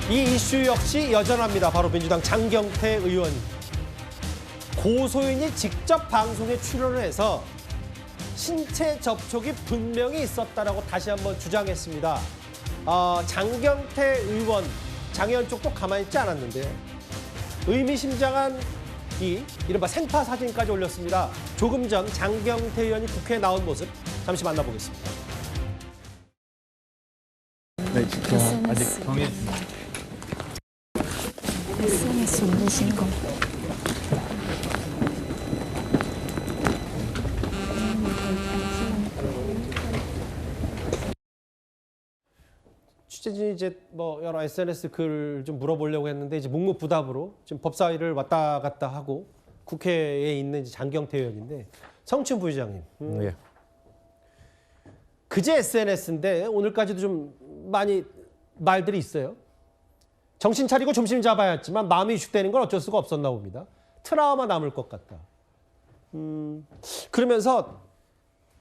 이 이슈 역시 여전합니다. 바로 민주당 장경태 의원. 고소인이 직접 방송에 출연을 해서 신체 접촉이 분명히 있었다라고 다시 한번 주장했습니다. 장경태 의원, 장 의원 쪽도 가만히 있지 않았는데 의미심장한 이른바 생파 사진까지 올렸습니다. 조금 전 장경태 의원이 국회에 나온 모습 잠시 만나보겠습니다. 네, 지금 아직 정해. SNS 올리신 거. 취재진이 이제 여러 SNS 글 좀 물어보려고 했는데 이제 묵묵부답으로 지금 법사위를 왔다 갔다 하고 국회에 있는 이제 장경태 의원인데 성춘 부의장님. 예. 그제 SNS인데 오늘까지도 좀 많이 말들이 있어요. 정신 차리고 중심 잡아야 했지만 마음이 위축되는 건 어쩔 수가 없었나 봅니다. 트라우마 남을 것 같다. 그러면서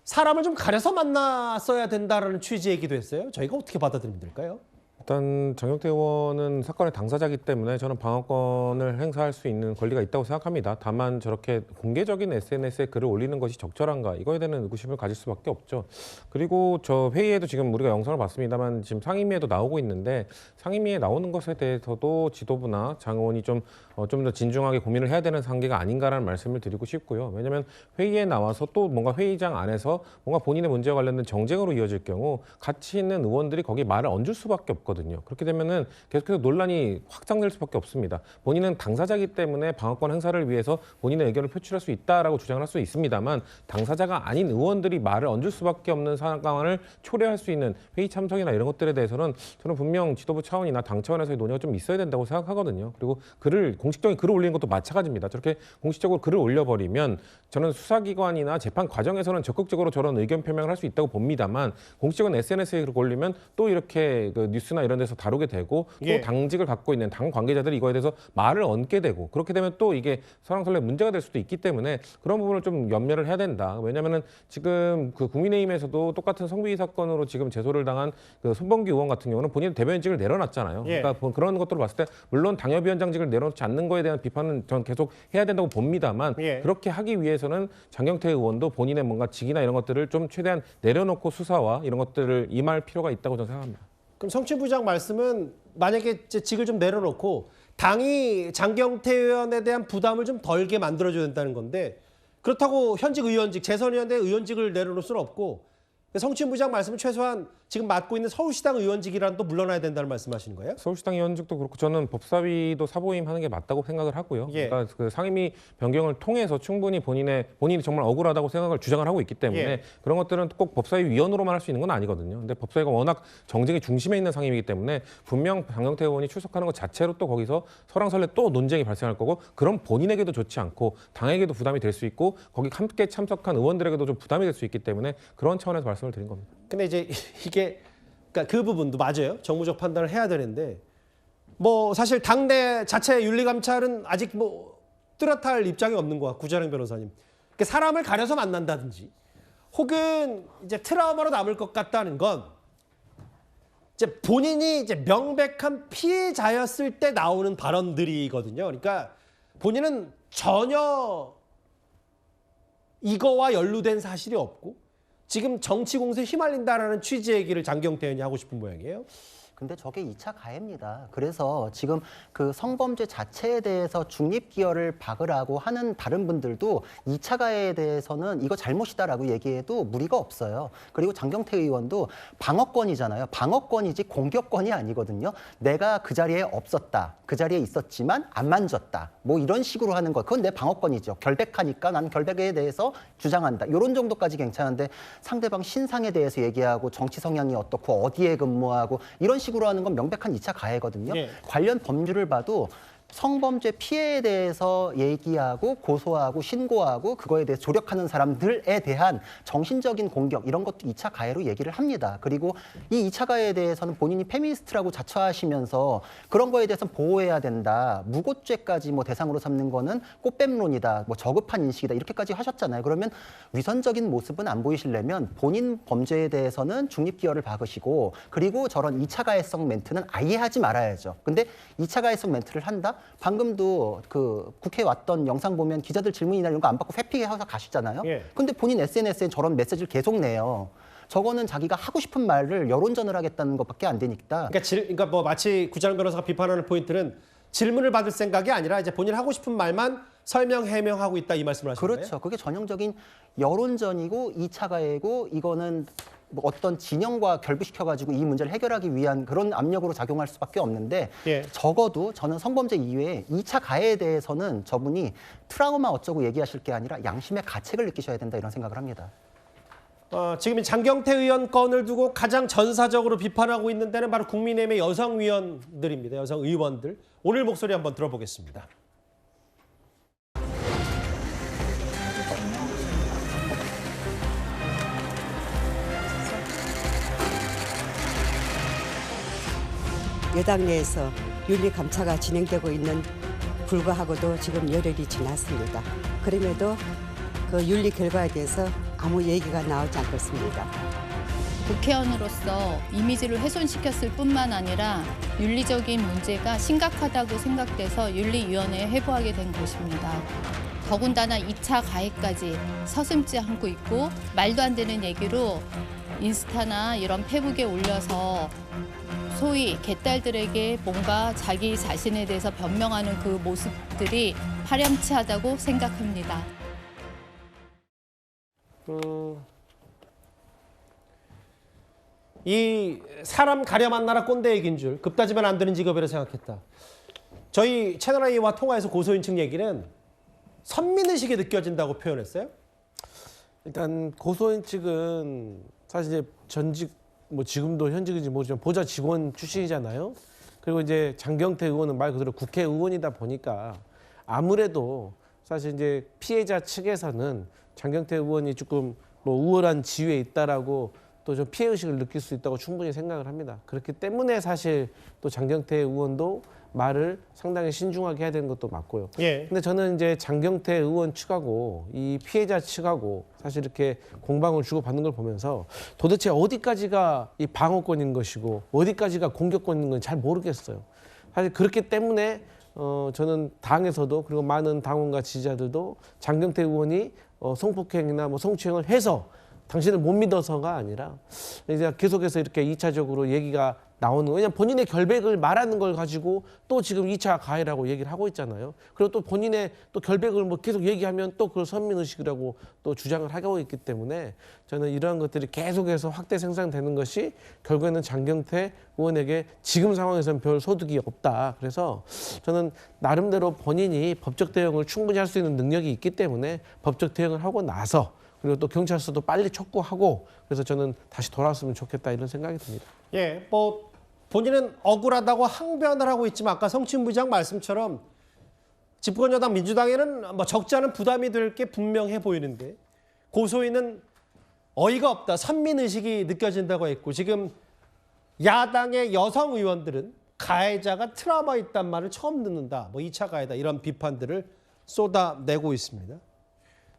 사람을 좀 가려서 만났어야 된다라는 취지의 얘기도 했어요. 저희가 어떻게 받아들이면 될까요? 일단 장경태 의원은 사건의 당사자이기 때문에 저는 방어권을 행사할 수 있는 권리가 있다고 생각합니다. 다만 저렇게 공개적인 SNS에 글을 올리는 것이 적절한가 이거에 대한 의구심을 가질 수밖에 없죠. 그리고 저 회의에도 지금 우리가 영상을 봤습니다만 지금 상임위에도 나오고 있는데 상임위에 나오는 것에 대해서도 지도부나 장 의원이 좀 더 진중하게 고민을 해야 되는 단계가 아닌가라는 말씀을 드리고 싶고요. 왜냐하면 회의에 나와서 또 뭔가 회의장 안에서 뭔가 본인의 문제와 관련된 정쟁으로 이어질 경우 같이 있는 의원들이 거기 말을 얹을 수밖에 없거든요. 그렇게 되면은 계속해서 논란이 확장될 수밖에 없습니다. 본인은 당사자이기 때문에 방어권 행사를 위해서 본인의 의견을 표출할 수 있다라고 주장을 할 수 있습니다만 당사자가 아닌 의원들이 말을 얹을 수밖에 없는 상황을 초래할 수 있는 회의 참석이나 이런 것들에 대해서는 저는 분명 지도부 차원이나 당 차원에서의 논의가 좀 있어야 된다고 생각하거든요. 그리고 공식적인 글을 올리는 것도 마찬가지입니다. 저렇게 공식적으로 글을 올려버리면 저는 수사기관이나 재판 과정에서는 적극적으로 저런 의견 표명을 할 수 있다고 봅니다만 공식적인 SNS에 글을 올리면 또 이렇게 그 뉴스나 이런 데서 다루게 되고 또 당직을 갖고 있는 당 관계자들이 이거에 대해서 말을 얹게 되고 그렇게 되면 또 이게 설왕설래 문제가 될 수도 있기 때문에 그런 부분을 좀 염려를 해야 된다. 왜냐하면은 지금 그 국민의힘에서도 똑같은 성비위 사건으로 지금 제소를 당한 그 손범규 의원 같은 경우는 본인 대변인직을 내려놨잖아요. 그러니까 그런 것들을 봤을 때 물론 당협위원장직을 내려놓지 않는 거에 대한 비판은 전 계속 해야 된다고 봅니다만 그렇게 하기 위해서는 장경태 의원도 본인의 뭔가 직이나 이런 것들을 좀 최대한 내려놓고 수사와 이런 것들을 임할 필요가 있다고 저는 생각합니다. 그럼 성춘 부장 말씀은 만약에 직을 좀 내려놓고 당이 장경태 의원에 대한 부담을 좀 덜게 만들어줘야 된다는 건데 그렇다고 현직 의원직, 재선의원대 의원직을 내려놓을 수는 없고 성춘 부장 말씀은 최소한 지금 맡고 있는 서울시당 의원직이라는 또 물러나야 된다는 말씀하시는 거예요? 서울시당 의원직도 그렇고 저는 법사위도 사보임하는 게 맞다고 생각을 하고요. 그러니까 그 상임위 변경을 통해서 충분히 본인이 정말 억울하다고 생각을 주장을 하고 있기 때문에 그런 것들은 꼭 법사위 위원으로만 할 수 있는 건 아니거든요. 근데 법사위가 워낙 정쟁의 중심에 있는 상임이기 때문에 분명 장경태 의원이 출석하는 것 자체로 또 거기서 설왕설래 또 논쟁이 발생할 거고 그럼 본인에게도 좋지 않고 당에게도 부담이 될 수 있고 거기 함께 참석한 의원들에게도 좀 부담이 될 수 있기 때문에 그런 차원에서 말씀을 드린 겁니다. 근데 이제 이게 그러니까 그 부분도 맞아요. 정무적 판단을 해야 되는데 사실 당내 자체 윤리감찰은 아직 뚜렷할 입장이 없는 것 같고 구자령 변호사님. 그러니까 사람을 가려서 만난다든지 혹은 이제 트라우마로 남을 것 같다는 건 이제 본인이 이제 명백한 피해자였을 때 나오는 발언들이거든요. 그러니까 본인은 전혀 이거와 연루된 사실이 없고 지금 정치 공세에 휘말린다라는 취지의 얘기를 장경태 의원이 하고 싶은 모양이에요. 근데 저게 2차 가해입니다. 그래서 지금 그 성범죄 자체에 대해서 중립기여를 박으라고 하는 다른 분들도 2차 가해에 대해서는 이거 잘못이다라고 얘기해도 무리가 없어요. 그리고 장경태 의원도 방어권이잖아요. 방어권이지 공격권이 아니거든요. 내가 그 자리에 없었다. 그 자리에 있었지만 안 만졌다. 이런 식으로 하는 거. 그건 내 방어권이죠. 결백하니까 난 결백에 대해서 주장한다. 이런 정도까지 괜찮은데 상대방 신상에 대해서 얘기하고 정치 성향이 어떻고 어디에 근무하고 이런 식으로 하는 건 명백한 2차 가해거든요. 관련 법률을 봐도 성범죄 피해에 대해서 얘기하고 고소하고 신고하고 그거에 대해서 조력하는 사람들에 대한 정신적인 공격 이런 것도 2차 가해로 얘기를 합니다. 그리고 이 2차 가해에 대해서는 본인이 페미니스트라고 자처하시면서 그런 거에 대해서 보호해야 된다. 무고죄까지 뭐 대상으로 삼는 거는 꽃뱀론이다. 뭐 저급한 인식이다. 이렇게까지 하셨잖아요. 그러면 위선적인 모습은 안 보이시려면 본인 범죄에 대해서는 중립기여를 박으시고 그리고 저런 2차 가해성 멘트는 아예 하지 말아야죠. 근데 2차 가해성 멘트를 한다? 방금도 그 국회에 왔던 영상 보면 기자들 질문이나 이런 거 안 받고 회피해서 가시잖아요. 예. 근데 본인 SNS에 저런 메시지를 계속 내요. 저거는 자기가 하고 싶은 말을 여론전을 하겠다는 것밖에 안 되니까. 그러니까 뭐 마치 구자영 변호사가 비판하는 포인트는 질문을 받을 생각이 아니라 이제 본인 하고 싶은 말만 설명 해명하고 있다 이 말씀을 하시는 거예요? 그렇죠. 그게 전형적인 여론전이고 2차 가해고 이거는 뭐 어떤 진영과 결부시켜가지고 이 문제를 해결하기 위한 그런 압력으로 작용할 수밖에 없는데 예. 적어도 저는 성범죄 이외에 2차 가해에 대해서는 저분이 트라우마 어쩌고 얘기하실 게 아니라 양심의 가책을 느끼셔야 된다 이런 생각을 합니다. 지금 장경태 의원 건을 두고 가장 전사적으로 비판하고 있는 데는 바로 국민의힘의 여성 의원들입니다. 여성 의원들. 오늘 목소리 한번 들어보겠습니다. 여당 내에서 윤리 감차가 진행되고 있는 불구하고도 지금 열흘이 지났습니다. 그럼에도 그 윤리 결과에 대해서 아무 얘기가 나오지 않고 있습니다. 국회의원으로서 이미지를 훼손시켰을 뿐만 아니라 윤리적인 문제가 심각하다고 생각돼서 윤리위원회에 회부하게 된 것입니다. 더군다나 2차 가해까지 서슴지 않고 있고 말도 안 되는 얘기로 인스타나 이런 페북에 올려서 소위 개딸들에게 뭔가 자기 자신에 대해서 변명하는 그 모습들이 파렴치하다고 생각합니다. 이 사람 가려 만나라 꼰대 얘기인 줄 급따지면 안 되는 직업이라 생각했다. 저희 채널A와 통화해서 고소인 측 얘기는 선민의식이 느껴진다고 표현했어요. 일단 고소인 측은 사실 이제 전직 뭐 지금도 현직인지 모르지만 보좌 직원 출신이잖아요. 그리고 이제 장경태 의원은 말 그대로 국회의원이다 보니까 아무래도 사실 이제 피해자 측에서는 장경태 의원이 조금 뭐 우월한 지위에 있다라고 또 좀 피해 의식을 느낄 수 있다고 충분히 생각을 합니다. 그렇기 때문에 사실 또 장경태 의원도 말을 상당히 신중하게 해야 되는 것도 맞고요. 예. 근데 저는 이제 장경태 의원 측하고 이 피해자 측하고 사실 이렇게 공방을 주고받는 걸 보면서 도대체 어디까지가 이 방어권인 것이고 어디까지가 공격권인 건 잘 모르겠어요. 사실 그렇기 때문에 저는 당에서도 그리고 많은 당원과 지지자들도 장경태 의원이 성폭행이나 뭐 성추행을 해서 당신을 못 믿어서가 아니라 이제 계속해서 이렇게 2차적으로 얘기가 나오는 거예요. 왜냐하면 본인의 결백을 말하는 걸 가지고 또 지금 2차 가해라고 얘기를 하고 있잖아요. 그리고 또 본인의 또 결백을 뭐 계속 얘기하면 또 그걸 선민의식이라고 또 주장을 하고 있기 때문에 저는 이러한 것들이 계속해서 확대 생산되는 것이 결국에는 장경태 의원에게 지금 상황에서는 별 소득이 없다. 그래서 저는 나름대로 본인이 법적 대응을 충분히 할 수 있는 능력이 있기 때문에 법적 대응을 하고 나서 그리고 또 경찰서도 빨리 촉구하고 그래서 저는 다시 돌아왔으면 좋겠다 이런 생각이 듭니다. 예, 뭐 본인은 억울하다고 항변을 하고 있지만 아까 성춘 부장 말씀처럼 집권 여당 민주당에는 뭐 적지 않은 부담이 될 게 분명해 보이는데 고소인은 어이가 없다, 선민의식이 느껴진다고 했고 지금 야당의 여성 의원들은 가해자가 트라우마 있단 말을 처음 듣는다, 뭐 2차 가해다 이런 비판들을 쏟아내고 있습니다.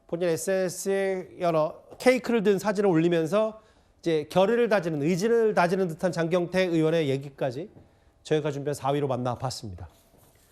본인 SNS에 여러 케이크를 든 사진을 올리면서 이제 결의를 다지는, 의지를 다지는 듯한 장경태 의원의 얘기까지 저희가 준비한 4위로 만나봤습니다.